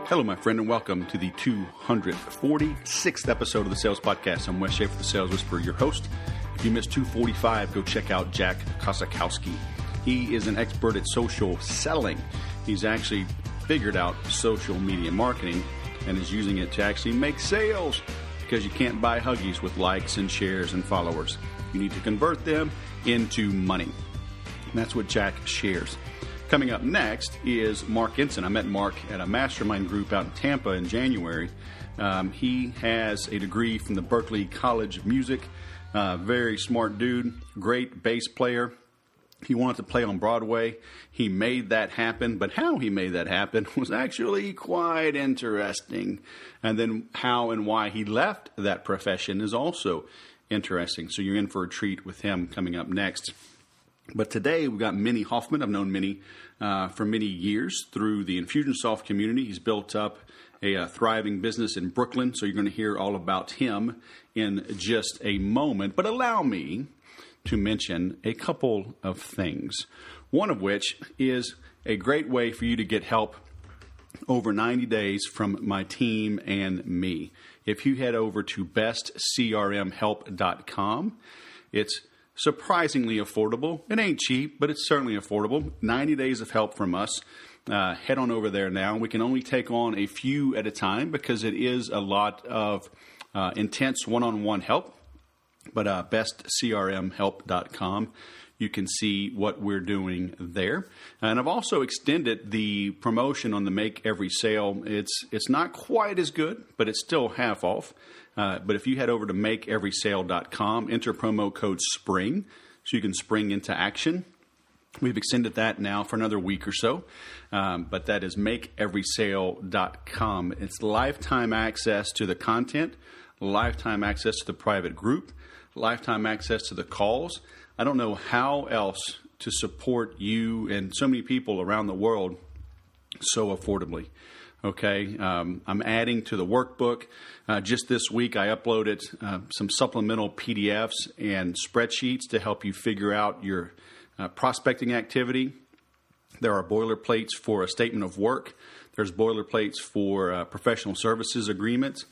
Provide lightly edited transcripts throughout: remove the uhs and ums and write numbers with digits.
Hello, my friend, and welcome to the 246th episode of the Sales Podcast. I'm Wes Schaefer, the Sales Whisperer, your host. If you missed 245, go check out Jack Kosakowski. He is an expert at social selling. He's actually figured out social media marketing and is using it to actually make sales, because you can't buy Huggies with likes and shares and followers. You need to convert them into money. And that's what Jack shares. Coming up next is Mark Ensign. I met Mark at a mastermind group out in Tampa in January. He has a degree from the Berklee College of Music. Very smart dude, great bass player. He wanted to play on Broadway. He made that happen, but how he made that happen was actually quite interesting. And then how and why he left that profession is also interesting. So you're in for a treat with him coming up next. But today we've got Meny Hoffman. I've known Meny for many years through the Infusionsoft community. He's built up a thriving business in Brooklyn, so you're going to hear all about him in just a moment. But allow me to mention a couple of things, one of which is a great way for you to get help over 90 days from my team and me. If you head over to bestcrmhelp.com, it's surprisingly affordable. It ain't cheap, but it's certainly affordable. 90 days of help from us. Head on over there now. We can only take on a few at a time because it is a lot of intense one-on-one help. But bestcrmhelp.com, you can see what we're doing there. And I've also extended the promotion on the Make Every Sale. It's not quite as good, but it's still half off. But if you head over to makeeverysale.com, enter promo code SPRING, so you can spring into action. We've extended that now for another week or so, but that is makeeverysale.com. It's lifetime access to the content, lifetime access to the private group, lifetime access to the calls. I don't know how else to support you and so many people around the world so affordably. Okay, I'm adding to the workbook. Just this week, I uploaded some supplemental PDFs and spreadsheets to help you figure out your prospecting activity. There are boilerplates for a statement of work. There's boilerplates for professional services agreements.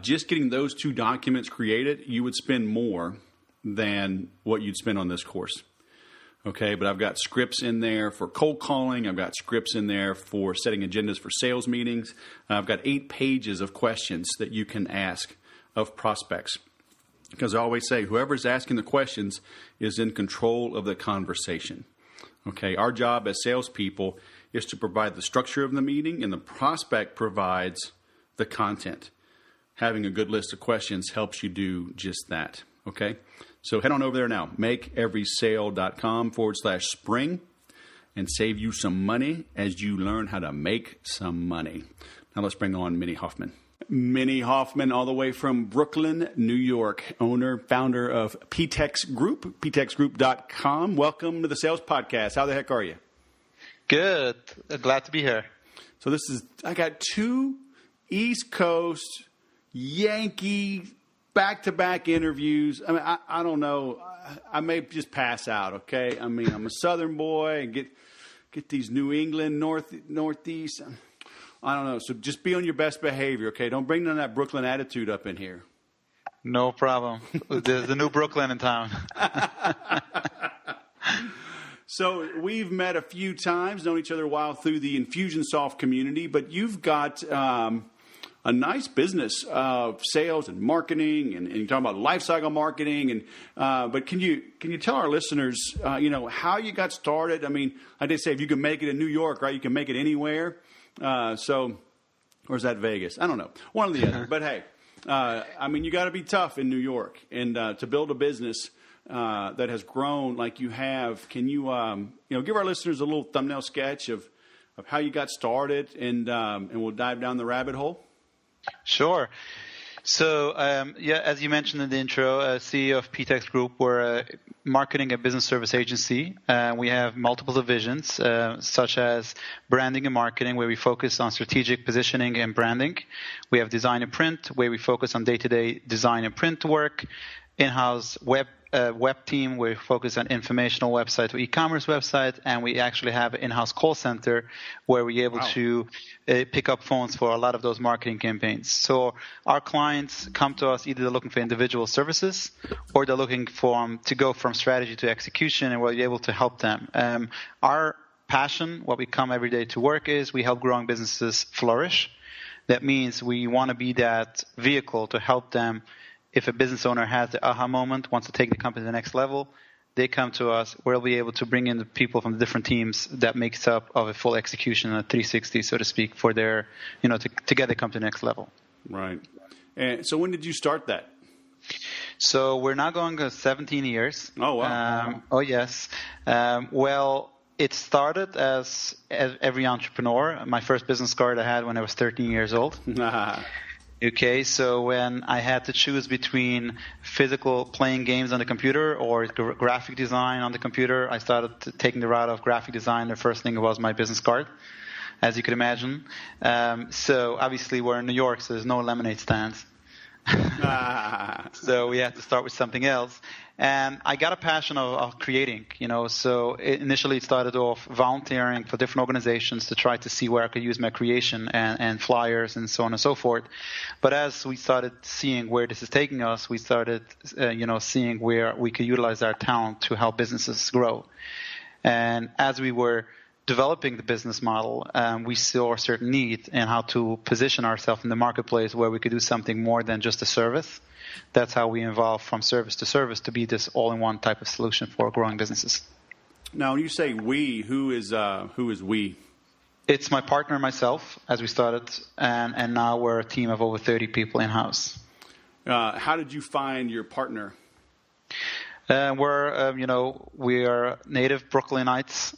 Just getting those two documents created, you would spend more than what you'd spend on this course. Okay, but I've got scripts in there for cold calling. I've got scripts in there for setting agendas for sales meetings. I've got 8 pages of questions that you can ask of prospects. Because I always say, whoever's asking the questions is in control of the conversation. Okay, our job as salespeople is to provide the structure of the meeting, and the prospect provides the content. Having a good list of questions helps you do just that. Okay, so head on over there now, makeeverysale.com/spring, and save you some money as you learn how to make some money. Now let's bring on Meny Hoffman. Meny Hoffman, all the way from Brooklyn, New York, founder of PTEX Group, ptexgroup.com. Welcome to the Sales Podcast. How the heck are you? Good. Glad to be here. So I got 2 East Coast Yankee back-to-back interviews. I mean, I don't know. I may just pass out, okay? I mean, I'm a Southern boy and get these New England, Northeast. I don't know. So just be on your best behavior, okay? Don't bring none of that Brooklyn attitude up in here. No problem. There's the new Brooklyn in town. So we've met a few times, known each other a while through the Infusionsoft community, but you've got a nice business of sales and marketing, and you're talking about lifecycle marketing. And but can you tell our listeners, how you got started? I mean, like they say, if you can make it in New York, right, you can make it anywhere. Or is that Vegas? I don't know. One or the other. But hey, you got to be tough in New York, and to build a business that has grown like you have. Can you give our listeners a little thumbnail sketch of how you got started, and we'll dive down the rabbit hole? Sure. So, as you mentioned in the intro, CEO of PTEX Group, we're a marketing and business service agency. We have multiple divisions, such as branding and marketing, where we focus on strategic positioning and branding. We have design and print, where we focus on day-to-day design and print work. in-house web team. We focus on informational website or e-commerce website, and we actually have an in-house call center where we're able to pick up phones for a lot of those marketing campaigns. So our clients come to us either they're looking for individual services or they're looking to go from strategy to execution, and we're able to help them. Our passion, what we come every day to work is we help growing businesses flourish. That means we want to be that vehicle to help them. If a business owner has the aha moment, wants to take the company to the next level, they come to us. We'll be able to bring in the people from the different teams that makes up of a full execution, a 360, so to speak, for their, to get the company to the next level. Right. And so when did you start that? So we're now going 17 years. Oh, wow. Oh, yes. Well, it started as every entrepreneur. My first business card I had when I was 13 years old. Okay, so when I had to choose between physical playing games on the computer or graphic design on the computer, I started taking the route of graphic design. The first thing was my business card, as you could imagine. So obviously we're in New York, so there's no lemonade stands. So we had to start with something else. And I got a passion of creating, so initially it started off volunteering for different organizations to try to see where I could use my creation and flyers and so on and so forth. But as we started seeing where this is taking us, we started, seeing where we could utilize our talent to help businesses grow. And as we were developing the business model, we saw a certain need in how to position ourselves in the marketplace where we could do something more than just a service. That's how we evolved from service to service to be this all-in-one type of solution for growing businesses. Now, when you say we, who is we? It's my partner and myself as we started, and now we're a team of over 30 people in-house. How did you find your partner? We are native Brooklynites.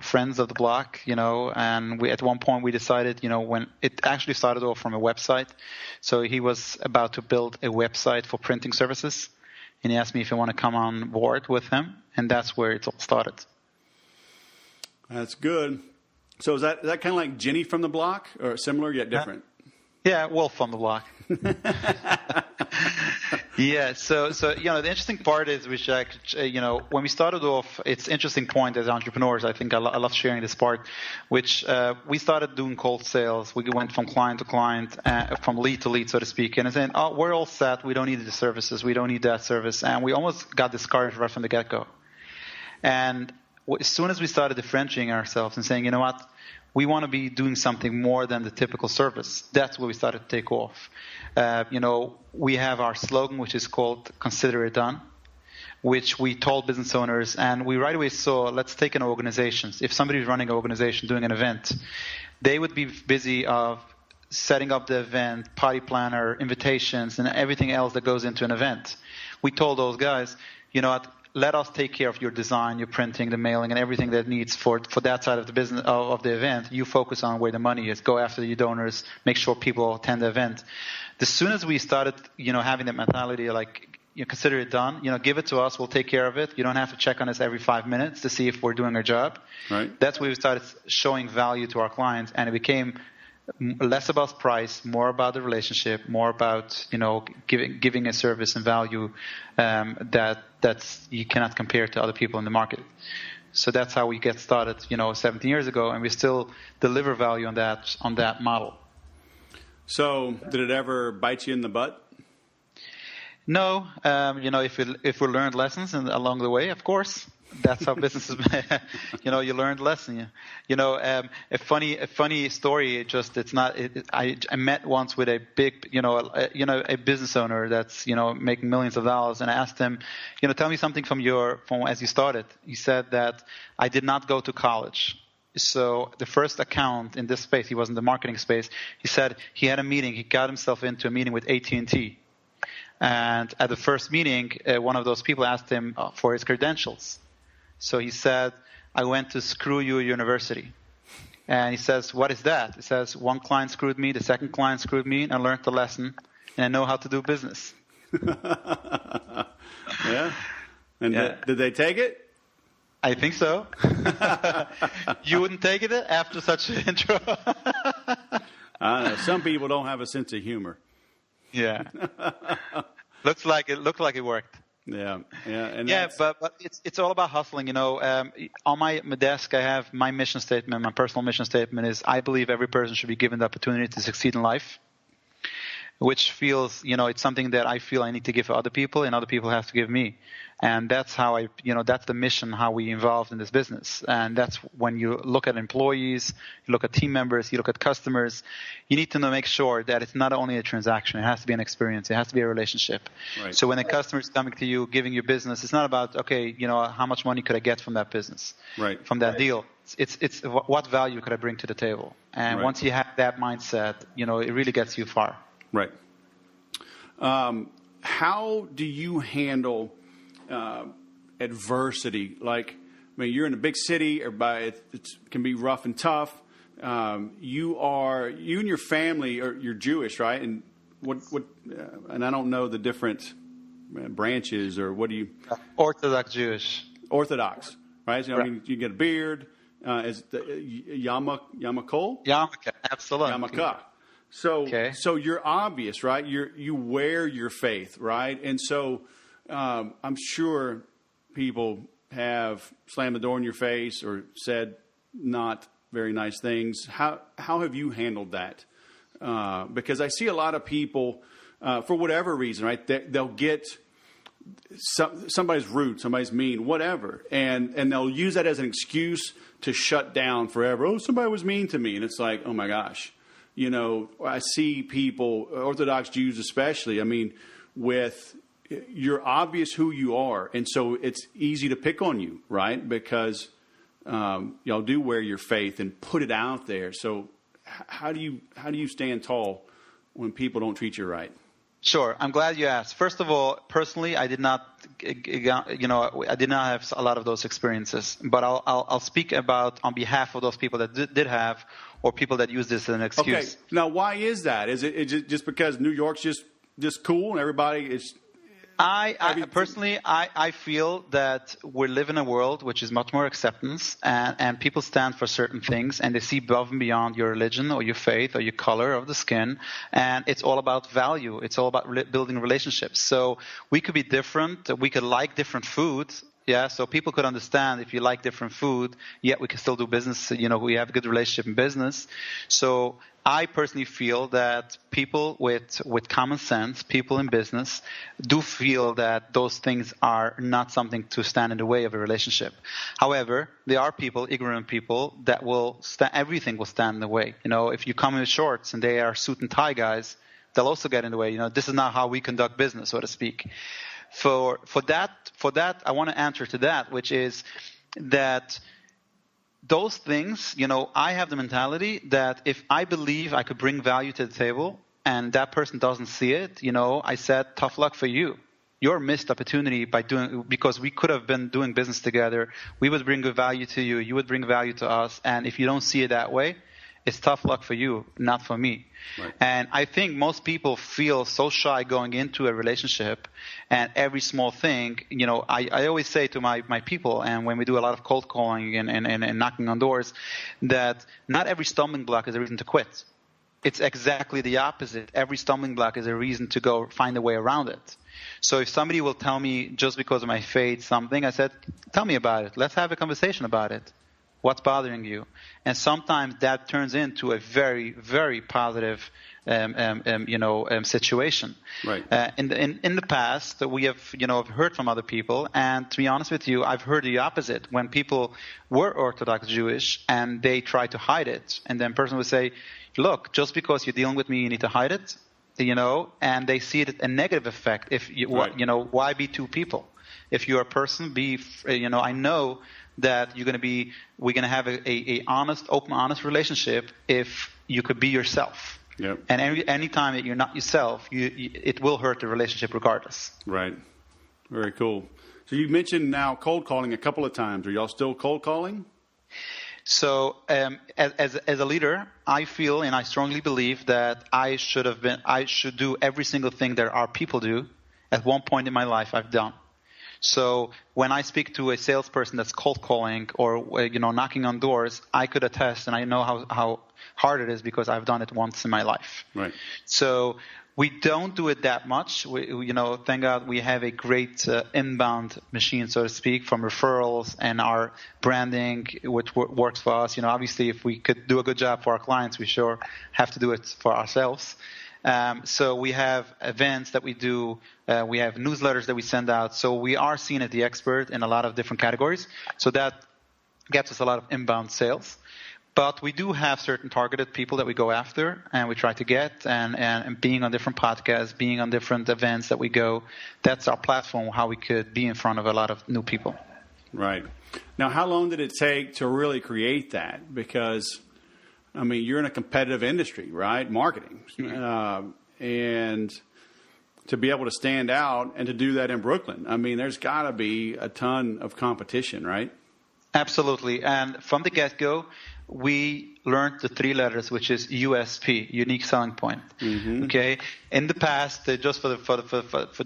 Friends of the block, and at one point we decided, when it actually started off from a website. So he was about to build a website for printing services, and he asked me if I want to come on board with him, and that's where it all started. That's good. So is that kind of like Jenny from the block, or similar yet different? Yeah, Wolf from the block. Yeah, so the interesting part is, when we started off, it's an interesting point as entrepreneurs. I think I love sharing this part, which we started doing cold sales. We went from client to client, from lead to lead, so to speak, and saying, "Oh, we're all set. We don't need the services. We don't need that service," and we almost got discouraged right from the get-go. And as soon as we started differentiating ourselves and saying, "You know what? We want to be doing something more than the typical service," that's where we started to take off. We have our slogan, which is called "Consider It Done," which we told business owners, and we right away saw, let's take an organization. If somebody's running an organization, doing an event, they would be busy of setting up the event, party planner, invitations, and everything else that goes into an event. We told those guys, you know what, let us take care of your design, your printing, the mailing, and everything that needs for that side of the business of the event. You focus on where the money is. Go after your donors. Make sure people attend the event. As soon as we started, having that mentality, like, consider it done. Give it to us. We'll take care of it. You don't have to check on us every 5 minutes to see if we're doing our job. Right. That's where we started showing value to our clients, and it became less about price, more about the relationship, more about giving a service and value that's you cannot compare to other people in the market. So that's how we get started 17 years ago, and we still deliver value on that model. So did it ever bite you in the butt? No, if we learned lessons along the way, of course. That's how business is. You learned lesson. A funny story. I met once with a big, a business owner that's making millions of dollars, and I asked him, tell me something from as you started. He said that I did not go to college. So the first account in this space, he was in the marketing space. He said he had a meeting. He got himself into a meeting with AT&T. And at the first meeting, one of those people asked him for his credentials. So he said, I went to Screw You University. And he says, what is that? He says, one client screwed me, the second client screwed me, and I learned the lesson, and I know how to do business. Yeah? And did they take it? I think so. You wouldn't take it after such an intro? I know. Some people don't have a sense of humor. Yeah. Looked like it worked. Yeah, and but it's all about hustling. On my desk, I have my mission statement. My personal mission statement is: I believe every person should be given the opportunity to succeed in life. Which feels, it's something that I feel I need to give to other people, and other people have to give me. And that's how that's the mission, how we involved in this business. And that's when you look at employees, you look at team members, you look at customers, you need to make sure that it's not only a transaction, it has to be an experience, it has to be a relationship. Right. So when a customer is coming to you, giving you business, it's not about, okay, how much money could I get from that business, right, from that deal. It's what value could I bring to the table? And once you have that mindset, it really gets you far. Right. How do you handle adversity? You're in a big city. Everybody, it can be rough and tough. You and your family you're Jewish, right? And and I don't know the different branches or what do you? Orthodox Jewish. Orthodox, right? So, you get a beard. Is the yarmulke? Yarmulke, absolutely. Yarmulke. So you're obvious, right? You wear your faith, right? And so I'm sure people have slammed the door in your face or said not very nice things. How have you handled that? Because I see a lot of people, for whatever reason, right? They'll get somebody's rude, somebody's mean, whatever, and they'll use that as an excuse to shut down forever. Oh, somebody was mean to me, and it's like, oh my gosh. I see people, Orthodox Jews especially, you're obvious who you are. And so it's easy to pick on you, right? Because y'all do wear your faith and put it out there. So how do you stand tall when people don't treat you right? Sure. I'm glad you asked. First of all, personally, I did not have a lot of those experiences, but I'll speak about on behalf of those people that did have, or people that use this as an excuse. Okay. Now, why is that? Is it just because New York's just cool and everybody is? I personally feel that we live in a world which is much more acceptance, and people stand for certain things, and they see above and beyond your religion or your faith or your color of the skin, and it's all about value. It's all about building relationships. So we could be different. We could like different foods. Yeah, so people could understand if you like different food, yet we can still do business. We have a good relationship in business. So I personally feel that people with common sense, people in business, do feel that those things are not something to stand in the way of a relationship. However, there are people, ignorant people, that everything will stand in the way. If you come in shorts and they are suit and tie guys, they'll also get in the way. This is not how we conduct business, so to speak. For that, I want to answer to that, which is that those things, I have the mentality that if I believe I could bring value to the table and that person doesn't see it, I said, tough luck for you. Your missed opportunity because we could have been doing business together. We would bring good value to you. You would bring value to us. And if you don't see it that way, it's tough luck for you, not for me. Right. And I think most people feel so shy going into a relationship, and every small thing, I always say to my people, and when we do a lot of cold calling and knocking on doors, that not every stumbling block is a reason to quit. It's exactly the opposite. Every stumbling block is a reason to go find a way around it. So if somebody will tell me just because of my faith something, I said, tell me about it. Let's have a conversation about it. What's bothering you? And sometimes that turns into a very, very positive, situation. Right. In the past, we have, heard from other people, and to be honest with you, I've heard the opposite. When people were Orthodox Jewish and they try to hide it, and then a person would say, "Look, just because you're dealing with me, you need to hide it," and they see it a negative effect. If right. Why be two people? If you're a person, I know that we're going to have a honest relationship if you could be yourself. Yep. And any time that you're not yourself, it will hurt the relationship regardless. Right. Very cool. So you mentioned now cold calling a couple of times. Are y'all still cold calling? So as a leader, I feel and I strongly believe that I should do every single thing that our people do at one point in my life I've done. So when I speak to a salesperson that's cold calling or knocking on doors, I could attest, and I know how hard it is because I've done it once in my life. Right. So We don't do it that much. Thank God we have a great inbound machine, so to speak, from referrals and our branding, which works for us. Obviously, if we could do a good job for our clients, we sure have to do it for ourselves. So we have events that we do. We have newsletters that we send out. So we are seen as the expert in a lot of different categories. So that gets us a lot of inbound sales. But we do have certain targeted people that we go after and we try to get, and being on different podcasts, being on different events that we go, that's our platform, how we could be in front of a lot of new people. Right. Now, how long did it take to really create that? Because, you're in a competitive industry, right? Marketing. Mm-hmm. And to be able to stand out and to do that in Brooklyn, there's got to be a ton of competition, right? Absolutely. And from the get-go, we learned the 3 letters, which is USP, unique selling point. Mm-hmm. Okay. In the past, just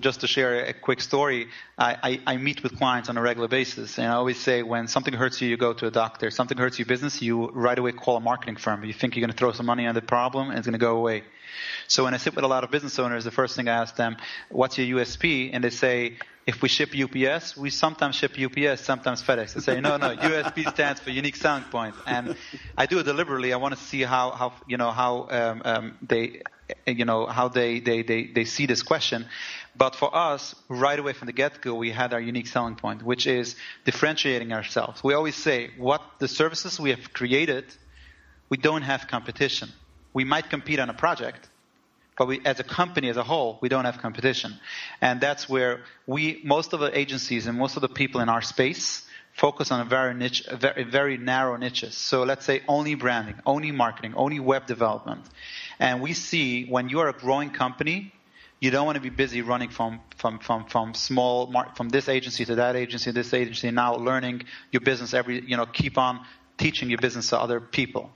just to share a quick story, I meet with clients on a regular basis, and I always say, when something hurts you, you go to a doctor. Something hurts your business, you right away call a marketing firm. You think you're going to throw some money on the problem, and it's going to go away. So when I sit with a lot of business owners, the first thing I ask them, "What's your USP?" And they say, "If we ship UPS, we sometimes ship UPS, sometimes FedEx." I say, no, USP stands for unique selling point, and I do it deliberately. I want to see how they see this question. But for us, right away from the get-go, we had our unique selling point, which is differentiating ourselves. We always say, what the services we have created, we don't have competition. We might compete on a project, but we, as a company as a whole, we don't have competition. And that's where most of the agencies and most of the people in our space focus on a very narrow niches. So let's say only branding, only marketing, only web development. And we see when you are a growing company, you don't want to be busy running from this agency to that agency, this agency, now learning your business keep on teaching your business to other people.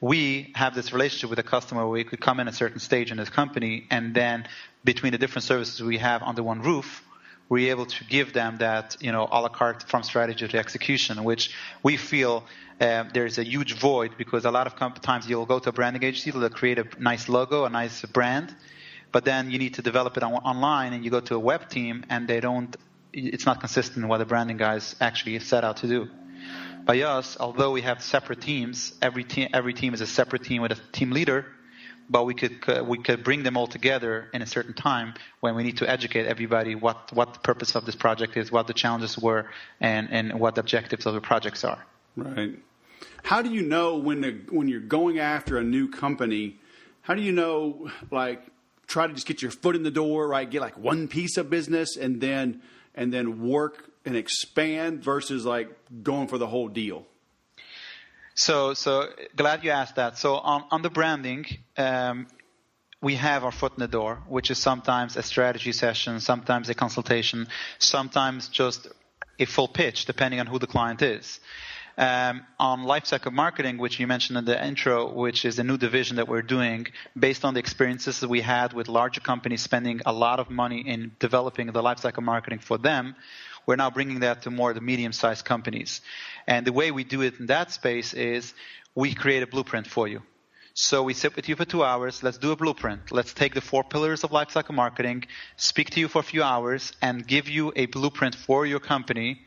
We have this relationship with a customer where we could come in a certain stage in this company, and then between the different services we have under one roof, we're able to give them that, a la carte from strategy to execution, which we feel there's a huge void, because a lot of times you'll go to a branding agency, they'll create a nice logo, a nice brand, but then you need to develop it online, and you go to a web team, and it's not consistent with what the branding guys actually set out to do. By us, although we have separate teams, every team is a separate team with a team leader, but we could bring them all together in a certain time when we need to educate everybody what the purpose of this project is, what the challenges were, and what the objectives of the projects are. Right. How do you know when you're going after a new company? How do you know, try to just get your foot in the door, right? Get one piece of business and then work and expand versus going for the whole deal? So glad you asked that. So on the branding, we have our foot in the door, which is sometimes a strategy session, sometimes a consultation, sometimes just a full pitch, depending on who the client is. On lifecycle marketing, which you mentioned in the intro, which is a new division that we're doing based on the experiences that we had with larger companies spending a lot of money in developing the lifecycle marketing for them, we're now bringing that to more of the medium-sized companies. And the way we do it in that space is we create a blueprint for you. So we sit with you for 2 hours. Let's do a blueprint. Let's take the 4 pillars of lifecycle marketing, speak to you for a few hours, and give you a blueprint for your company,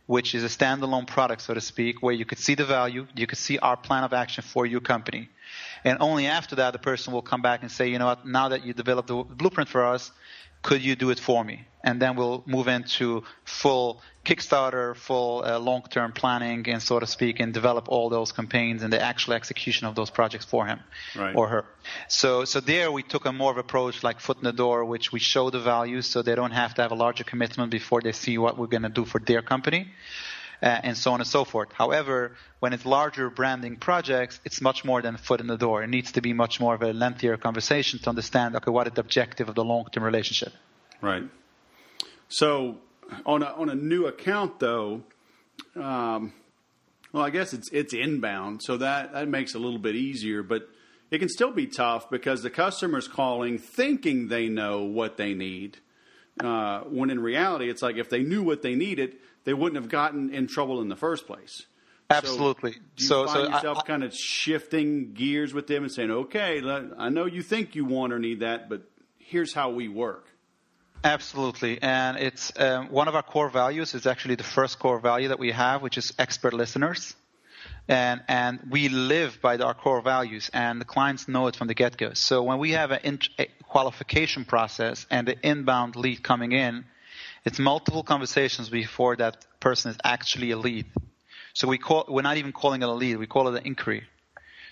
which is a standalone product, so to speak, where you could see the value, you could see our plan of action for your company. And only after that, the person will come back and say, you know what, now that you developed the blueprint for us, could you do it for me? And then we'll move into full Kickstarter, full long-term planning, and so to speak, and develop all those campaigns and the actual execution of those projects for him or her. So there we took a more of approach like foot in the door, which we show the value so they don't have to have a larger commitment before they see what we're going to do for their company. And so on and so forth. However, when it's larger branding projects, it's much more than a foot in the door. It needs to be much more of a lengthier conversation to understand, okay, what is the objective of the long-term relationship? Right. So on a new account, though, well, I guess it's inbound, so that makes it a little bit easier. But it can still be tough because the customer's calling thinking they know what they need, when in reality, it's like if they knew what they needed, they wouldn't have gotten in trouble in the first place. Absolutely. So do you find yourself kind of shifting gears with them and saying, okay, I know you think you want or need that, but here's how we work. Absolutely. And it's one of our core values is actually the first core value that we have, which is expert listeners. And we live by our core values, and the clients know it from the get-go. So when we have a qualification process and the inbound lead coming in, it's multiple conversations before that person is actually a lead. So we're not even calling it a lead, we call it an inquiry.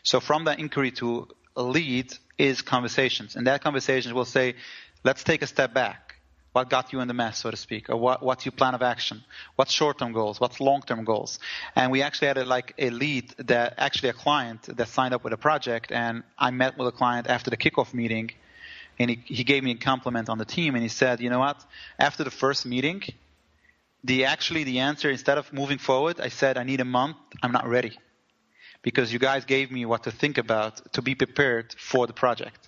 So from that inquiry to a lead is conversations. And that conversation will say, let's take a step back. What got you in the mess, so to speak? Or what's your plan of action? What's short-term goals? What's long-term goals? And we actually had a lead that actually a client that signed up with a project, and I met with a client after the kickoff meeting, and he gave me a compliment on the team, and he said, you know what? After the first meeting, the answer, instead of moving forward, I said, I need a month. I'm not ready. Because you guys gave me what to think about to be prepared for the project.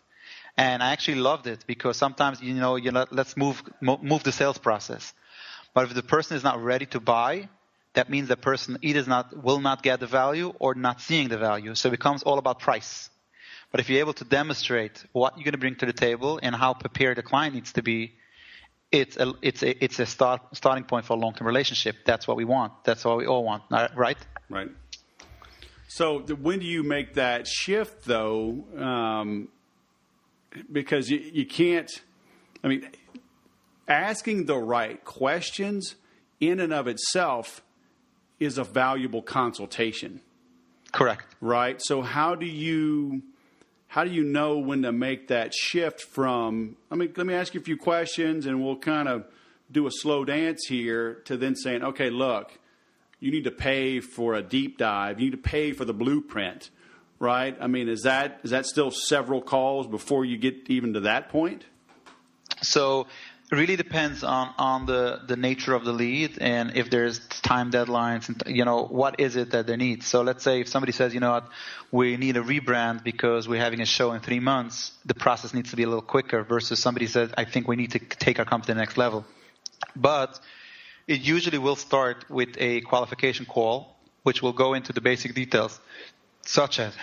And I actually loved it because sometimes, let's move the sales process. But if the person is not ready to buy, that means the person either will not get the value or not seeing the value. So it becomes all about price. But if you're able to demonstrate what you're going to bring to the table and how prepared the client needs to be, it's a starting point for a long-term relationship. That's what we want. That's what we all want, right? Right. So when do you make that shift, though? Because you can't, asking the right questions in and of itself is a valuable consultation. Correct. Right? So how do you know when to make that shift from, let me ask you a few questions and we'll kind of do a slow dance here, to then saying, okay, look, you need to pay for a deep dive. You need to pay for the blueprint. Right? Is that still several calls before you get even to that point? So it really depends on the nature of the lead and if there's time deadlines and, what is it that they need. So let's say if somebody says, we need a rebrand because we're having a show in 3 months, the process needs to be a little quicker versus somebody says, I think we need to take our company to the next level. But it usually will start with a qualification call, which will go into the basic details. Such as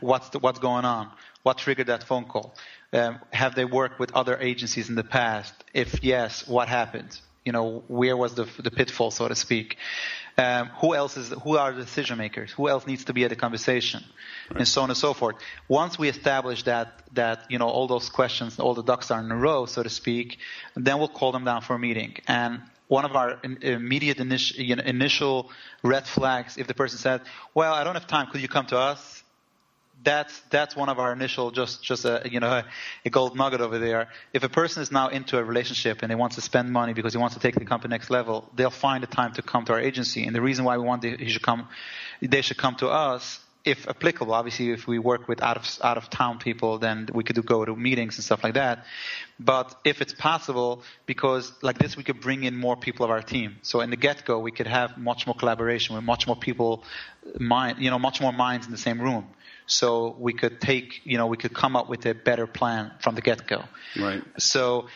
what's going on, what triggered that phone call, have they worked with other agencies in the past? If yes, what happened? Where was the pitfall, so to speak? Who are the decision makers? Who else needs to be at the conversation, right. And so on and so forth. Once we establish that all those questions, all the ducks are in a row, so to speak, then we'll call them down for a meeting. And one of our immediate initial red flags, if the person said, well, I don't have time, could you come to us? That's one of our initial, just a gold nugget over there. If a person is now into a relationship and they want to spend money because he wants to take the company next level, they'll find the time to come to our agency. And the reason why we want they should come to us, if applicable. Obviously, if we work with out of town people, then we could go to meetings and stuff like that. But if it's possible, because like this, we could bring in more people of our team. So in the get-go, we could have much more collaboration with much more people, much more minds in the same room. So we could we could come up with a better plan from the get-go. Right. So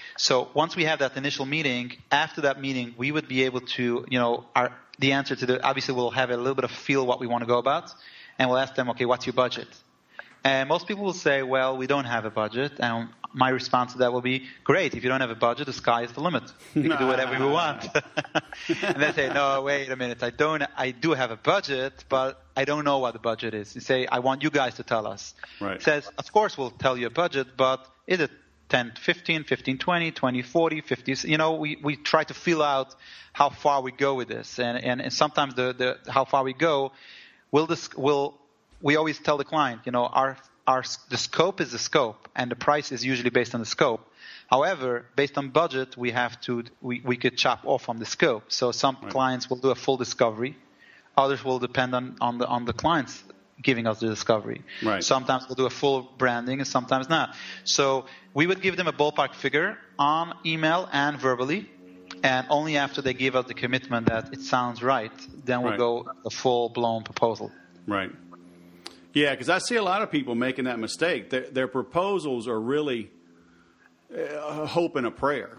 once we have that initial meeting, after that meeting, we would be able to, the answer to obviously we'll have a little bit of feel what we want to go about. And we'll ask them, okay, what's your budget? And most people will say, well, we don't have a budget. And my response to that will be, great, if you don't have a budget, the sky is the limit. We can do whatever we want. And they say, no, wait a minute, I do have a budget, but I don't know what the budget is. You say, I want you guys to tell us. Right. It says, of course we'll tell you a budget, but is it 10, 15, 15, 20, 20, 40, 50? We try to feel out how far we go with this. And sometimes the how far we go, we always tell the client, the scope is the scope, and the price is usually based on the scope. However, based on budget, we could chop off from the scope. So some clients will do a full discovery, others will depend on the clients giving us the discovery. Right. Sometimes we'll do a full branding, and sometimes not. So we would give them a ballpark figure on email and verbally. And only after they give us the commitment that it sounds right, then we'll go a full-blown proposal. Right. Yeah, because I see a lot of people making that mistake. Their proposals are really a hope and a prayer.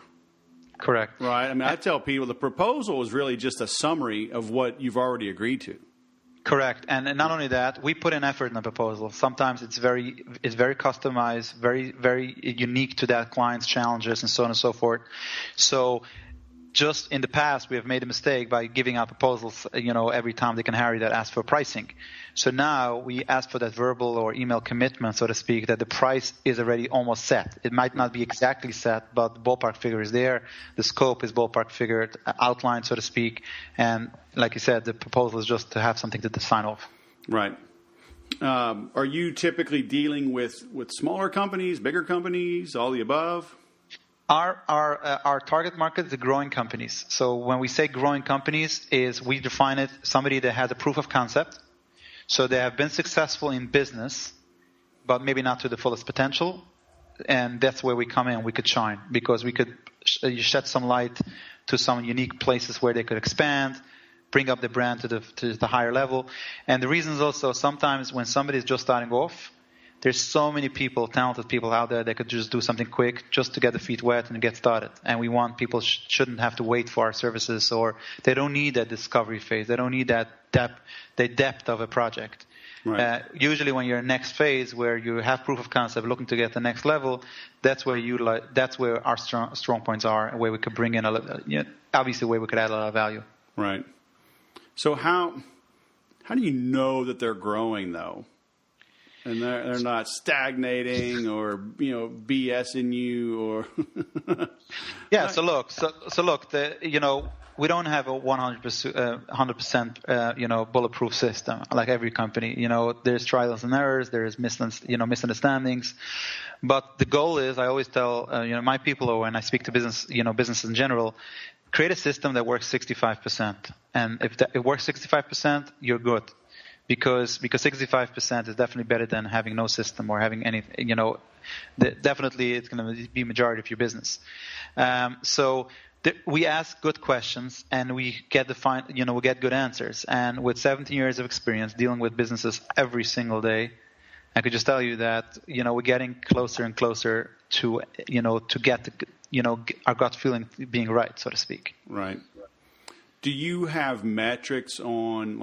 Correct. Right? I tell people the proposal is really just a summary of what you've already agreed to. Correct, and not only that, we put in effort in the proposal. Sometimes it's very customized, very unique to that client's challenges, and so on and so forth. So, just in the past, we have made a mistake by giving out proposals, every time they can Harry that ask for pricing. So now we ask for that verbal or email commitment, so to speak, that the price is already almost set. It might not be exactly set, but the ballpark figure is there. The scope is ballpark figured, outlined, so to speak. And like you said, the proposal is just to have something to sign off. Right. Are you typically dealing with smaller companies, bigger companies, all the above? Our target market is the growing companies. So when we say growing companies, we define it somebody that has a proof of concept. So they have been successful in business, but maybe not to the fullest potential. And that's where we come in. We could shine because we could shed some light to some unique places where they could expand, bring up the brand to the higher level. And the reason is also sometimes when somebody is just starting off, there's so many talented people out there that could just do something quick just to get the feet wet and get started. And we want people shouldn't have to wait for our services, or they don't need that discovery phase. They don't need that depth of a project. Right. Usually when you're in next phase where you have proof of concept looking to get the next level, that's where our strong points are, and where we could bring in obviously where we could add a lot of value. Right. So how do you know that they're growing though? And they're not stagnating or BSing you or yeah. So look, we don't have a 100% bulletproof system like every company. There's trials and errors, there's misunderstandings, but the goal is, I always tell my people, or when I speak to business in general, create a system that works 65%, and if it works 65%, you're good. Because 65% is definitely better than having no system or having anything. Definitely it's going to be majority of your business. We ask good questions and we get we get good answers. And with 17 years of experience dealing with businesses every single day, I could just tell you that we're getting closer and closer to get our gut feeling being right, so to speak. Right. Do you have metrics on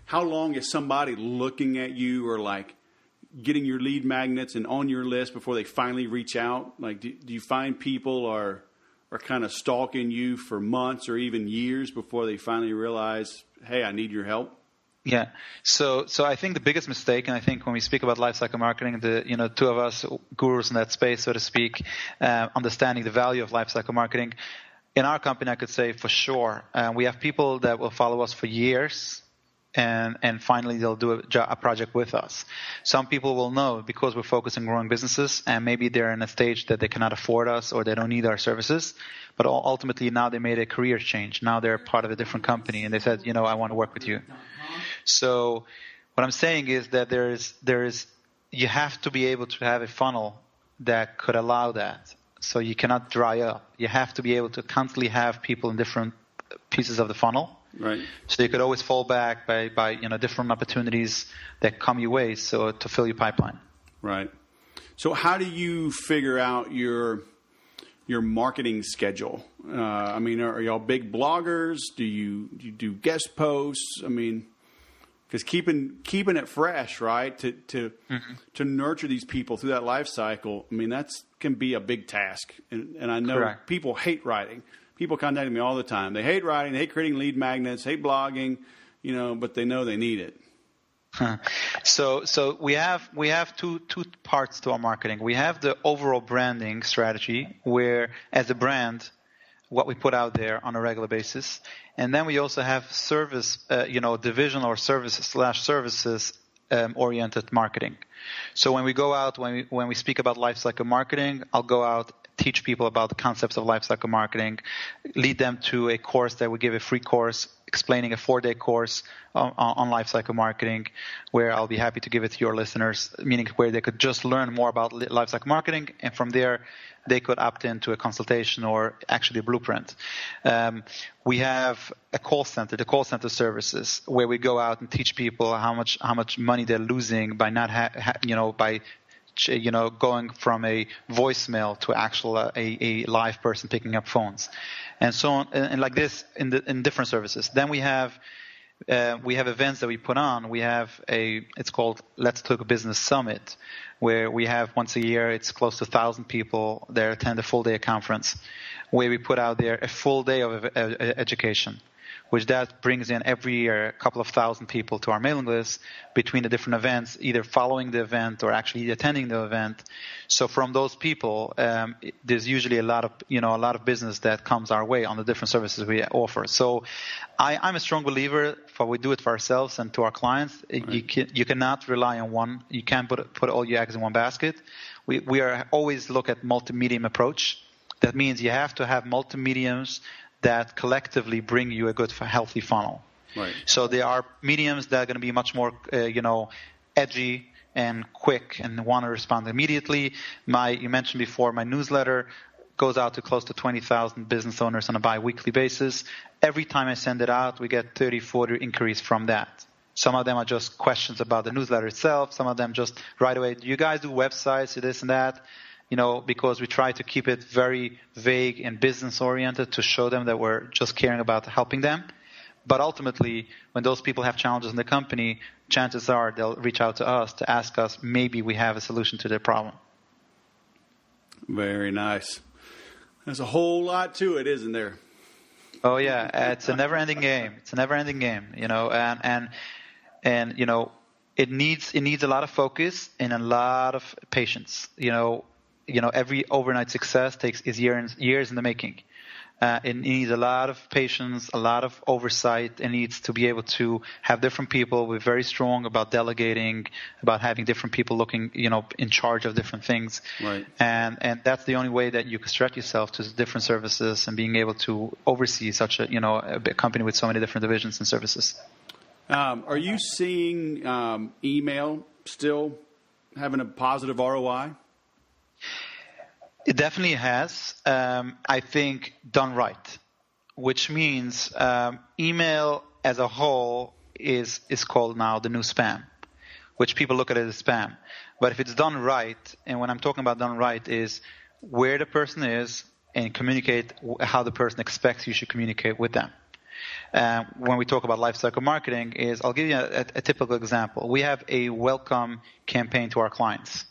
how long is somebody looking at you or getting your lead magnets and on your list before they finally reach out? Do you find people are kind of stalking you for months or even years before they finally realize, hey, I need your help? Yeah. So I think the biggest mistake, and I think when we speak about lifecycle marketing, the two of us gurus in that space, so to speak, understanding the value of lifecycle marketing. In our company, I could say for sure, we have people that will follow us for years. And finally, they'll do a project with us. Some people will know because we're focused on growing businesses, and maybe they're in a stage that they cannot afford us or they don't need our services. But ultimately, now they made a career change. Now they're part of a different company, and they said, I want to work with you. So what I'm saying is that you have to be able to have a funnel that could allow that. So you cannot dry up. You have to be able to constantly have people in different pieces of the funnel. Right. So you could always fall back by different opportunities that come your way, so to fill your pipeline. Right. So how do you figure out your marketing schedule? Are y'all big bloggers? Do you do guest posts? Because keeping it fresh, right? To nurture these people through that life cycle. That can be a big task, and I know Correct. People hate writing. People contact me all the time. They hate writing, they hate creating lead magnets, hate blogging, but they know they need it. So we have two parts to our marketing. We have the overall branding strategy, where as a brand, what we put out there on a regular basis, and then we also have service, division or services oriented marketing. So when we go out, when we speak about lifecycle marketing, I'll go out, teach people about the concepts of lifecycle marketing, lead them to a course that we give a free course explaining a 4-day course on lifecycle marketing, where I'll be happy to give it to your listeners, meaning where they could just learn more about lifecycle marketing, and from there they could opt into a consultation or actually a blueprint. We have a call center, the call center services, where we go out and teach people how much money they're losing by not going from a voicemail to a live person picking up phones, and so on, and like this in different services. Then we have we have events that we put on. It's called Let's Talk Business Summit, where we have once a year, it's close to 1,000 people there attend a full day of conference, where we put out there a full day of education, which that brings in every year a couple of thousand people to our mailing list between the different events, either following the event or actually attending the event. So from those people, there's usually a lot of business that comes our way on the different services we offer. So I'm a strong believer for we do it for ourselves and to our clients. Right. You cannot rely on one. You can't put all your eggs in one basket. We are always look at multi-medium approach. That means you have to have multi-mediums that collectively bring you a good, healthy funnel. Right. So there are mediums that are going to be much more, edgy and quick and want to respond immediately. You mentioned before, my newsletter goes out to close to 20,000 business owners on a bi-weekly basis. Every time I send it out, we get 30, 40 inquiries from that. Some of them are just questions about the newsletter itself. Some of them just right away, do you guys do websites, do this and that? Because we try to keep it very vague and business-oriented to show them that we're just caring about helping them. But ultimately, when those people have challenges in the company, chances are they'll reach out to us to ask us, maybe we have a solution to their problem. Very nice. There's a whole lot to it, isn't there? Oh, yeah. It's a never-ending game. And it needs a lot of focus and a lot of patience. Every overnight success is years in the making. It needs a lot of patience, a lot of oversight. It needs to be able to have different people. We're very strong about delegating, about having different people looking, in charge of different things. Right. And that's the only way that you can stretch yourself to different services and being able to oversee such a company with so many different divisions and services. Are you seeing email still having a positive ROI? It definitely has. I think done right, which means email as a whole is called now the new spam, which people look at it as spam. But if it's done right, and when I'm talking about done right is where the person is and communicate how the person expects you should communicate with them. When we talk about lifecycle marketing I'll give you a typical example. We have a welcome campaign to our clients.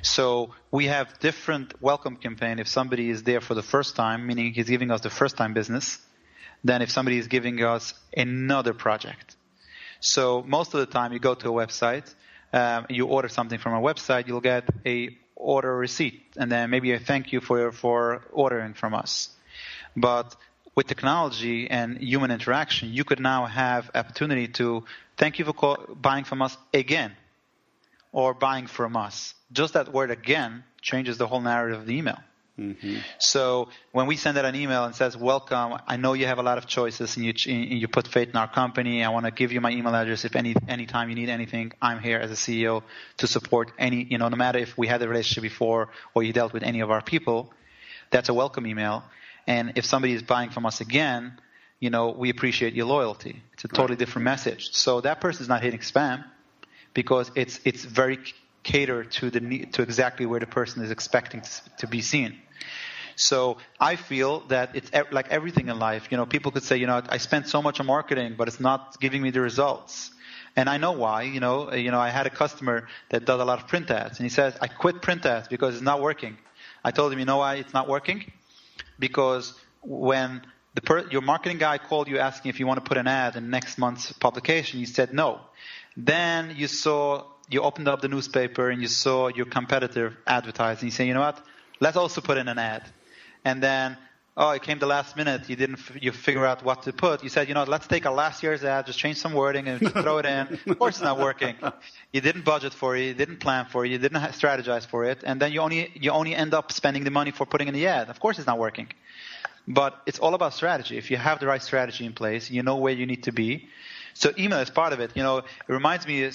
So we have different welcome campaign if somebody is there for the first time, meaning he's giving us the first time business, than if somebody is giving us another project. So most of the time you go to a website, you order something from a website, you'll get a order receipt and then maybe a thank you for ordering from us. But with technology and human interaction, you could now have opportunity to thank you for buying from us again or buying from us. Just that word again changes the whole narrative of the email. Mm-hmm. So when we send out an email and says, welcome, I know you have a lot of choices and you put faith in our company. I want to give you my email address. If anytime you need anything, I'm here as a CEO to support no matter if we had a relationship before or you dealt with any of our people, that's a welcome email. And if somebody is buying from us again, we appreciate your loyalty. It's a totally different message. So that person is not hitting spam because it's very catered to exactly where the person is expecting to be seen. So I feel that it's like everything in life. People could say, I spent so much on marketing, but it's not giving me the results. And I know why. I had a customer that does a lot of print ads, and he says, I quit print ads because it's not working. I told him, you know why it's not working? Because when your marketing guy called you asking if you want to put an ad in next month's publication, you said no. Then you opened up the newspaper and you saw your competitor advertising. You say, you know what? Let's also put in an ad. And then, it came the last minute. You figure out what to put. You said, let's take our last year's ad, just change some wording and throw it in. Of course it's not working. You didn't budget for it. You didn't plan for it. You didn't strategize for it. And then you only end up spending the money for putting in the ad. Of course it's not working. But it's all about strategy. If you have the right strategy in place, you know where you need to be. So email is part of it. It reminds me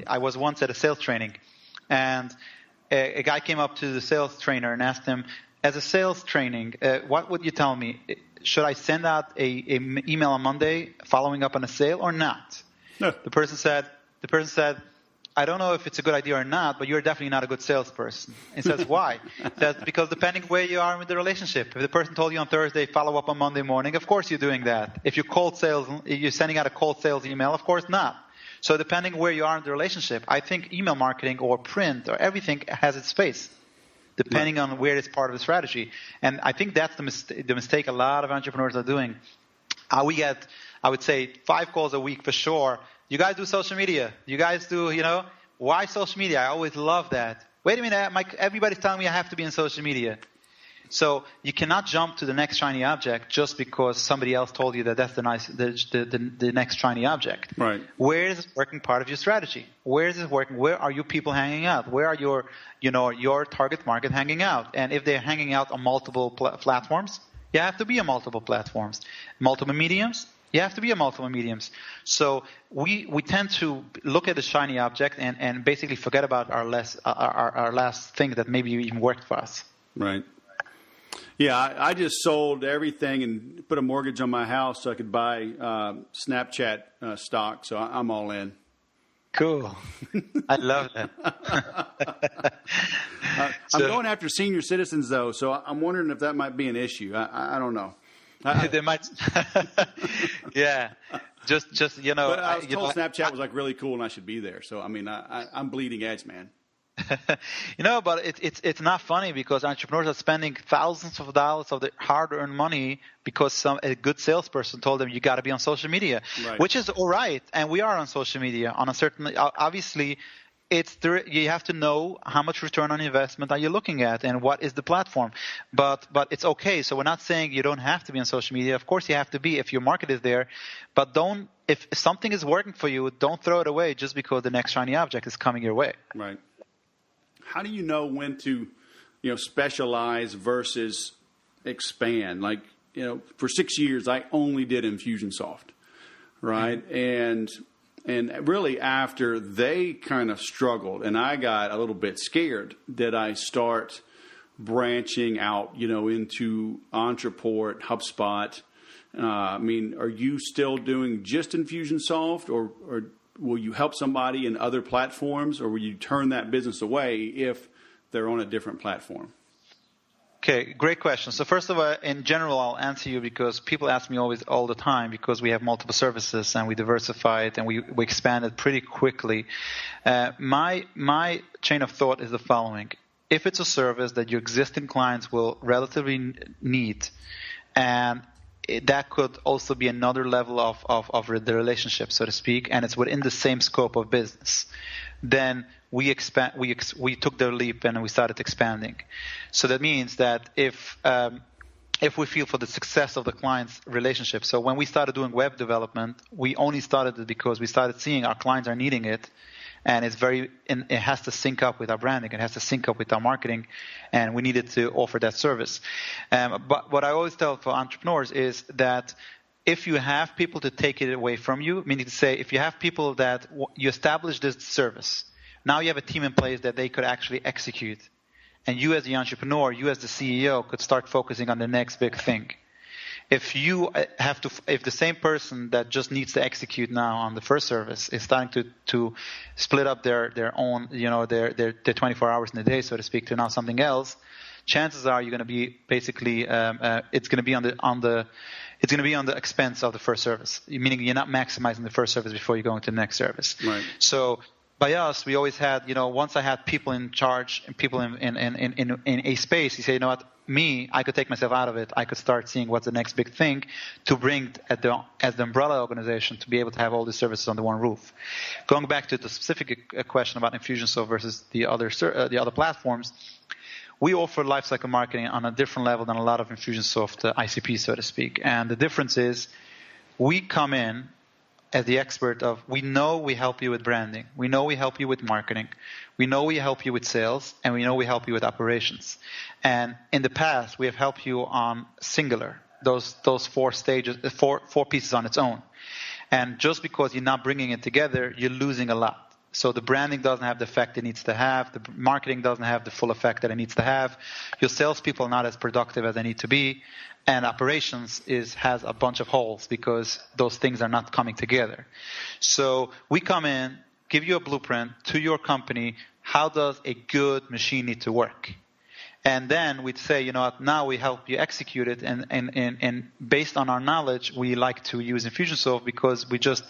I was once at a sales training, and a guy came up to the sales trainer and asked him, as a sales training, what would you tell me? Should I send out a email on Monday following up on a sale or not? No. The person said, I don't know if it's a good idea or not, but you're definitely not a good salesperson. It says, why? It says, because depending where you are in the relationship. If the person told you on Thursday, follow up on Monday morning, of course you're doing that. If you're sending out a cold sales email, of course not. So depending where you are in the relationship, I think email marketing or print or everything has its space, depending on where it's part of the strategy. And I think that's the mistake a lot of entrepreneurs are doing. We get, I would say, 5 calls a week for sure. You guys do social media. You guys do, why social media? I always love that. Wait a minute, everybody's telling me I have to be in social media. So you cannot jump to the next shiny object just because somebody else told you that that's the next shiny object. Right. Where is it working part of your strategy? Where is it working? Where are you people hanging out? Where are your target market hanging out? And if they're hanging out on multiple platforms, you have to be on multiple platforms. Multiple mediums, you have to be on multiple mediums. So we tend to look at the shiny object and basically forget about our last thing that maybe even worked for us. Right. Yeah, I just sold everything and put a mortgage on my house so I could buy Snapchat stock. So I'm all in. Cool. I love that. I'm going after senior citizens, though, so I'm wondering if that might be an issue. I don't know. They might. Yeah. Just But I was told Snapchat was like really cool and I should be there. So, I mean, I'm bleeding edge, man. But it's not funny because entrepreneurs are spending thousands of dollars of their hard-earned money because a good salesperson told them you got to be on social media, right. Which is all right, and we are on social media on a certain. Obviously, you have to know how much return on investment are you looking at and what is the platform, but it's okay. So we're not saying you don't have to be on social media. Of course, you have to be if your market is there, but don't. If something is working for you, don't throw it away just because the next shiny object is coming your way. Right. How do you know when to, specialize versus expand? Like, for 6 years, I only did Infusionsoft, right? Mm-hmm. And really after they kind of struggled and I got a little bit scared, did I start branching out, into Entreport, HubSpot? Are you still doing just Infusionsoft or will you help somebody in other platforms, or will you turn that business away if they're on a different platform? Okay, great question. So first of all, in general, I'll answer you because people ask me all the time because we have multiple services and we diversified and we expanded pretty quickly. My chain of thought is the following. If it's a service that your existing clients will relatively need, and that could also be another level of the relationship, so to speak, and it's within the same scope of business, then we took the leap and we started expanding. So that means that if we feel for the success of the client's relationship, so when we started doing web development, we only started it because we started seeing our clients are needing it. And it has to sync up with our branding. It has to sync up with our marketing, and we needed to offer that service. But what I always tell for entrepreneurs is that if you have people to take it away from you, meaning to say, if you have people that you establish this service, now you have a team in place that they could actually execute, and you as the entrepreneur, you as the CEO, could start focusing on the next big thing. If the same person that just needs to execute now on the first service is starting to split up their own, their 24 hours in a day, so to speak, to now something else, chances are you're going to be basically it's going to be on the expense of the first service, meaning you're not maximizing the first service before you go into the next service. Right. So by us, we always had, once I had people in charge and people in a space, you say, I could take myself out of it. I could start seeing what's the next big thing to bring as the umbrella organization to be able to have all these services under one roof. Going back to the specific question about Infusionsoft versus the other platforms, we offer lifecycle marketing on a different level than a lot of Infusionsoft ICPs, so to speak. And the difference is we come in as the expert of, we know we help you with branding, we know we help you with marketing, we know we help you with sales, and we know we help you with operations. And in the past, we have helped you on singular, those 4 stages, four pieces on its own. And just because you're not bringing it together, you're losing a lot. So the branding doesn't have the effect it needs to have. The marketing doesn't have the full effect that it needs to have. Your salespeople are not as productive as they need to be. And operations has a bunch of holes because those things are not coming together. So we come in give you a blueprint to your company. How does a good machine need to work? And then we'd say, you know what, now we help you execute it. And based on our knowledge, we like to use Infusionsoft because we just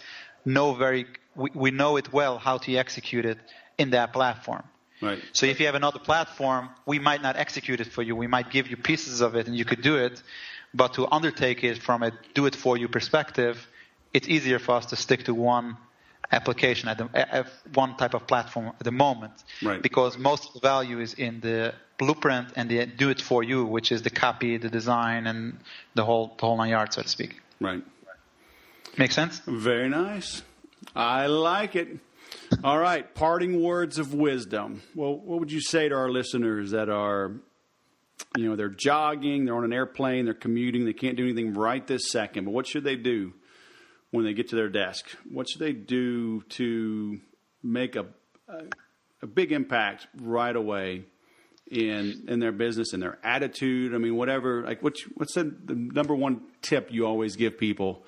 know we know it well how to execute it in that platform. Right. So if you have another platform, we might not execute it for you. We might give you pieces of it and you could do it. But to undertake it from a do-it-for-you perspective, it's easier for us to stick to one application one type of platform at the moment. Right. Because most of the value is in the blueprint and the do-it-for-you, which is the copy, the design, and the whole 9 yards, so to speak. Right. Make sense? Very nice. I like it. All right, parting words of wisdom. Well, what would you say to our listeners that are, they're jogging, they're on an airplane, they're commuting, they can't do anything right this second, but what should they do when they get to their desk? What should they do to make a big impact right away in their business, in their attitude? I mean, whatever. Like, what's the number one tip you always give people?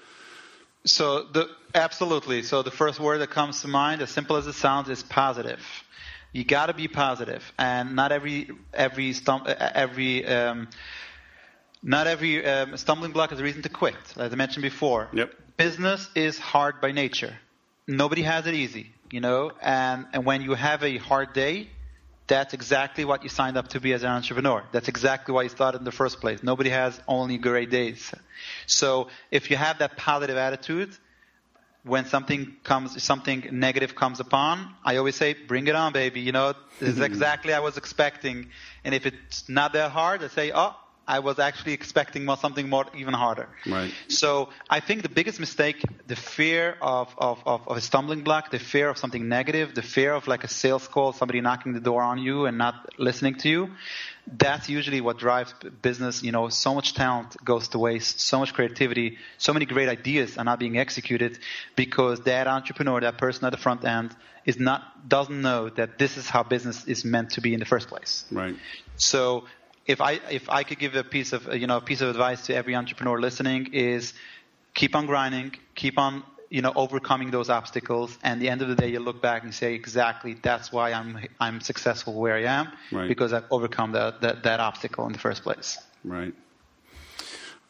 So absolutely. So the first word that comes to mind, as simple as it sounds, is positive. You got to be positive, and not every stumbling block is a reason to quit. As I mentioned before, yep. Business is hard by nature. Nobody has it easy, And when you have a hard day, that's exactly what you signed up to be as an entrepreneur. That's exactly why you started in the first place. Nobody has only great days. So if you have that positive attitude, when something negative comes upon, I always say, bring it on, baby. This is exactly what I was expecting. And if it's not that hard, I say, I was actually expecting something more, even harder. Right. So I think the biggest mistake, the fear of a stumbling block, the fear of something negative, the fear of like a sales call, somebody knocking the door on you and not listening to you, that's usually what drives business. So much talent goes to waste, so much creativity, so many great ideas are not being executed because that entrepreneur, that person at the front end doesn't know that this is how business is meant to be in the first place. Right. So if I could give a piece of advice to every entrepreneur listening is keep on grinding, keep on overcoming those obstacles, and at the end of the day you look back and say exactly that's why I'm successful where I am, right. Because I've overcome that obstacle in the first place. Right.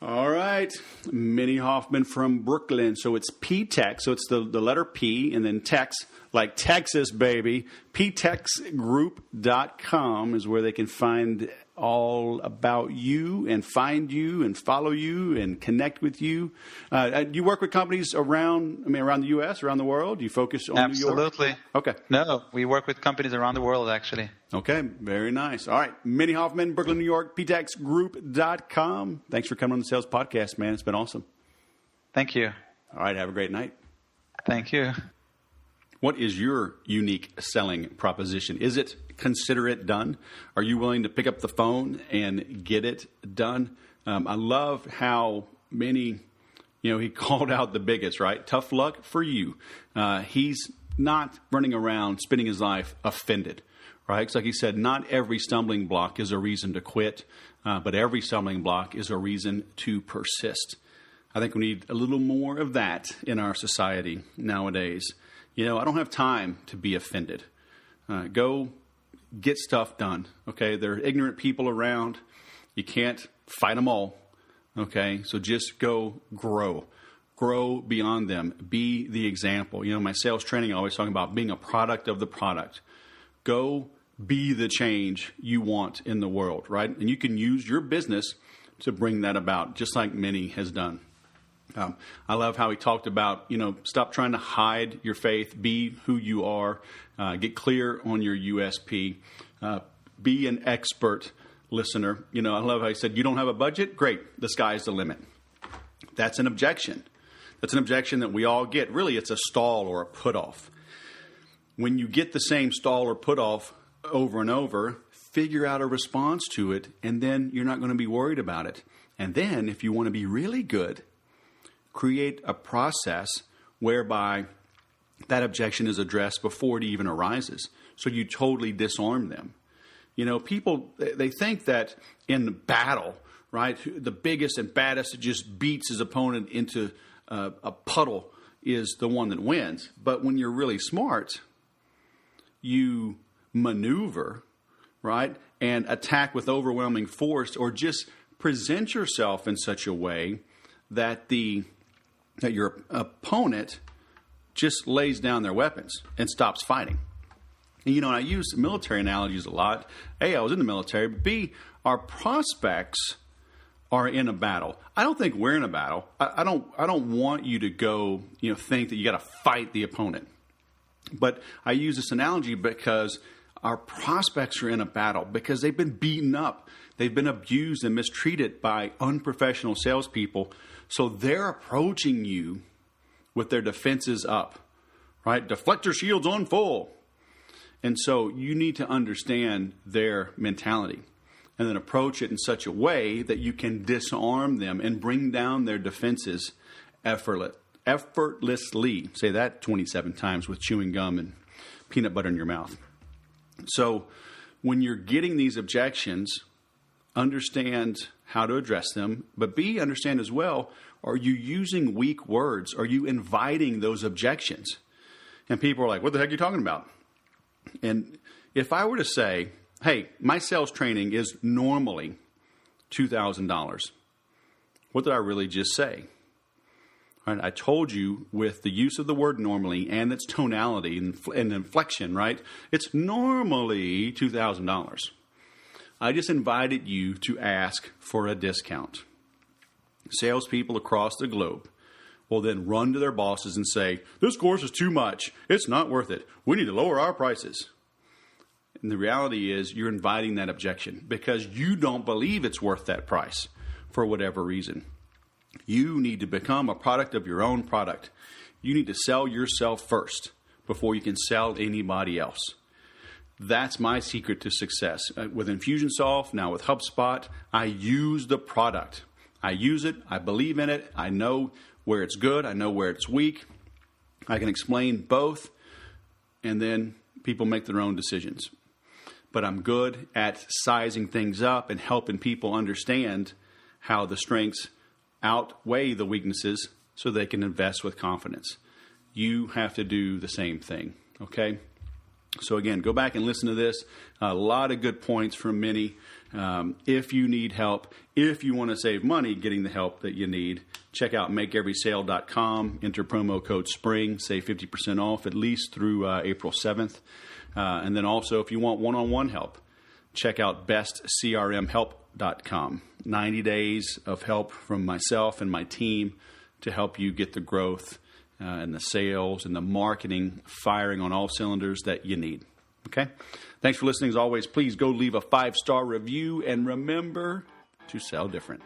All right, Meny Hoffman from Brooklyn. So it's P-Tech, so it's the letter P and then Tex, like Texas, baby. PTexGroup.com is where they can find all about you and find you and follow you and connect with you. Do you work with companies around the U.S., around the world? Do you focus on Absolutely. New York? Absolutely. Okay. No, we work with companies around the world, actually. Okay, very nice. All right, Meny Hoffman, Brooklyn, New York, PTexGroup.com. Thanks for coming on the Sales Podcast, man. It's been awesome. Thank you. All right, have a great night. Thank you. What is your unique selling proposition? Is it consider it done? Are you willing to pick up the phone and get it done? I love how Meny, he called out the biggest, right? Tough luck for you. He's not running around spending his life offended, right? It's like he said, not every stumbling block is a reason to quit, but every stumbling block is a reason to persist. I think we need a little more of that in our society nowadays. I don't have time to be offended. Go get stuff done, okay? There are ignorant people around. You can't fight them all, okay? So just go grow. Grow beyond them. Be the example. My sales training, I always talk about being a product of the product. Go be the change you want in the world, right? And you can use your business to bring that about, just like Meny has done. I love how he talked about, stop trying to hide your faith, be who you are, get clear on your USP, be an expert listener. I love how he said, you don't have a budget? Great, the sky's the limit. That's an objection. That's an objection that we all get. Really, it's a stall or a put off. When you get the same stall or put off over and over, figure out a response to it, and then you're not going to be worried about it. And then if you want to be really good, create a process whereby that objection is addressed before it even arises. So you totally disarm them. People, they think that in battle, right, the biggest and baddest that just beats his opponent into a puddle is the one that wins. But when you're really smart, you maneuver, right, and attack with overwhelming force, or just present yourself in such a way that your opponent just lays down their weapons and stops fighting. And, and I use military analogies a lot. A, I was in the military. But B, our prospects are in a battle. I don't think we're in a battle. I don't want you to go, think that you got to fight the opponent. But I use this analogy because our prospects are in a battle because they've been beaten up. They've been abused and mistreated by unprofessional salespeople. So they're approaching you with their defenses up, right? Deflector shields on full. And so you need to understand their mentality and then approach it in such a way that you can disarm them and bring down their defenses effortlessly. Say that 27 times with chewing gum and peanut butter in your mouth. So when you're getting these objections, understand how to address them, but B, understand as well, are you using weak words? Are you inviting those objections? And people are like, what the heck are you talking about? And if I were to say, hey, my sales training is normally $2,000, what did I really just say? Right, I told you with the use of the word normally and its tonality and inflection, right? It's normally $2,000. I just invited you to ask for a discount. Salespeople across the globe will then run to their bosses and say, this course is too much. It's not worth it. We need to lower our prices. And the reality is you're inviting that objection because you don't believe it's worth that price for whatever reason. You need to become a product of your own product. You need to sell yourself first before you can sell anybody else. That's my secret to success. With Infusionsoft, now with HubSpot, I use the product. I use it. I believe in it. I know where it's good. I know where it's weak. I can explain both, and then people make their own decisions. But I'm good at sizing things up and helping people understand how the strengths outweigh the weaknesses so they can invest with confidence. You have to do the same thing, okay? So again, go back and listen to this. A lot of good points from Meny. If you need help, if you want to save money getting the help that you need, check out makeeverysale.com. Enter promo code SPRING. Save 50% off at least through April 7th. And then also, if you want one-on-one help, check out bestcrmhelp.com. 90 days of help from myself and my team to help you get the growth and the sales and the marketing firing on all cylinders that you need. Okay? Thanks for listening. As always, please go leave a 5-star review and remember to sell different.